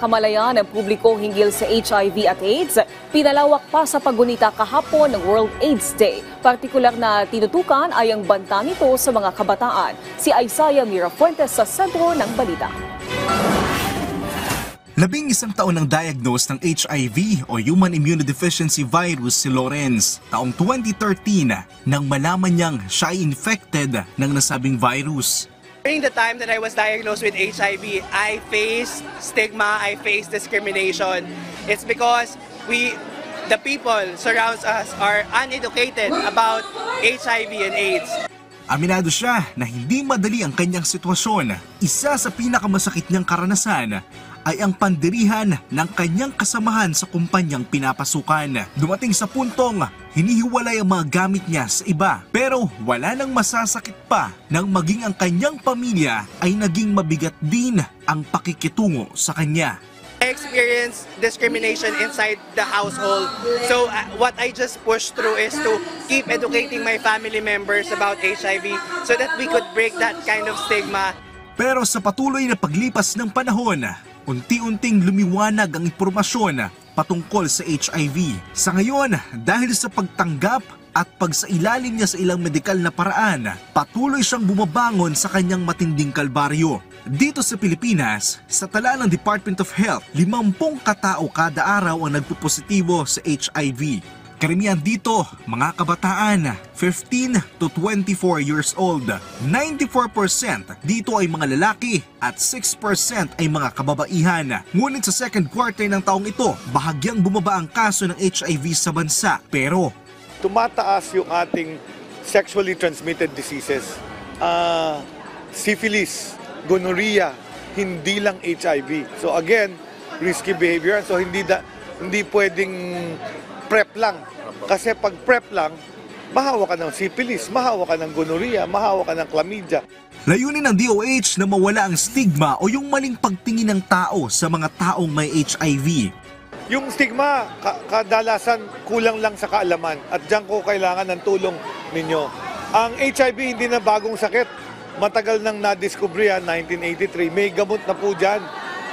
kamalayan ng publiko hinggil sa HIV at AIDS, pinalawak pa sa paggunita kahapon ng World AIDS Day. Partikular na tinutukan ay ang banta nito sa mga kabataan. Si Isaiah Mirafuentes sa sentro ng balita. 11 taon nang diagnose ng HIV o Human Immunodeficiency Virus si Lawrence. Taong 2013 nang malaman niyang siya ay infected ng nasabing virus. During the time that I was diagnosed with HIV, I faced stigma, I faced discrimination. It's because the people surrounds us are uneducated about HIV and AIDS. Aminado siya na hindi madali ang kanyang sitwasyon. Isa sa pinakamasakit niyang karanasan ay ang pandirihan ng kanyang kasamahan sa kumpanyang pinapasukan. Dumating sa puntong hinihiwalay ang mga gamit niya sa iba. Pero wala nang masasakit pa nang maging ang kanyang pamilya ay naging mabigat din ang pakikitungo sa kanya. I experienced discrimination inside the household. So what I just pushed through is to keep educating my family members about HIV so that we could break that kind of stigma. Pero sa patuloy na paglipas ng panahon, unti-unting lumiwanag ang impormasyon patungkol sa HIV. Sa ngayon, dahil sa pagtanggap at pagsailalim niya sa ilang medikal na paraan, patuloy siyang bumabangon sa kanyang matinding kalbaryo. Dito sa Pilipinas, sa tala ng Department of Health, 50 katao kada araw ang nagpupositibo sa HIV. Karamihan dito, mga kabataan, 15 to 24 years old. 94% dito ay mga lalaki at 6% ay mga kababaihan. Ngunit sa second quarter ng taong ito, bahagyang bumaba ang kaso ng HIV sa bansa. Pero tumataas yung ating sexually transmitted diseases. Syphilis, gonorrhea, hindi lang HIV. So again, risky behavior. So hindi pwedeng prep lang. Kasi pag prep lang, mahawa ka ng syphilis, mahawa ka ng gonorrhea, mahawa ka ng chlamydia. Layunin ng DOH na mawala ang stigma o yung maling pagtingin ng tao sa mga taong may HIV. Yung stigma, kadalasan kulang lang sa kaalaman at diyan ko kailangan ng tulong ninyo. Ang HIV hindi na bagong sakit. Matagal nang na-discover yan, 1983. May gamot na po dyan,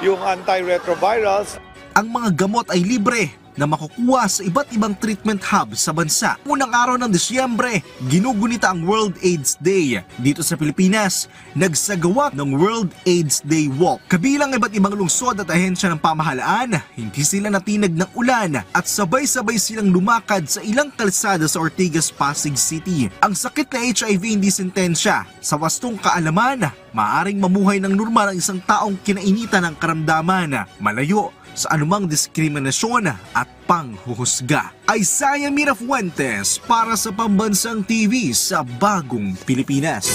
yung antiretrovirals. Ang mga gamot ay libre na makukuha sa iba't ibang treatment hub sa bansa. Unang araw ng Disyembre, ginugunita ang World AIDS Day. Dito sa Pilipinas, nagsagawa ng World AIDS Day Walk. Kabilang iba't ibang lungsod at ahensya ng pamahalaan, hindi sila natinag ng ulan at sabay-sabay silang lumakad sa ilang kalsada sa Ortigas, Pasig City. Ang sakit na HIV hindi sentensya. Sa wastong kaalaman, maaaring mamuhay ng normal ang isang taong kinainitan ng karamdaman, malayo sa anumang diskriminasyon at panghuhusga. Isaiah Mirafuentes para sa Pambansang TV sa Bagong Pilipinas.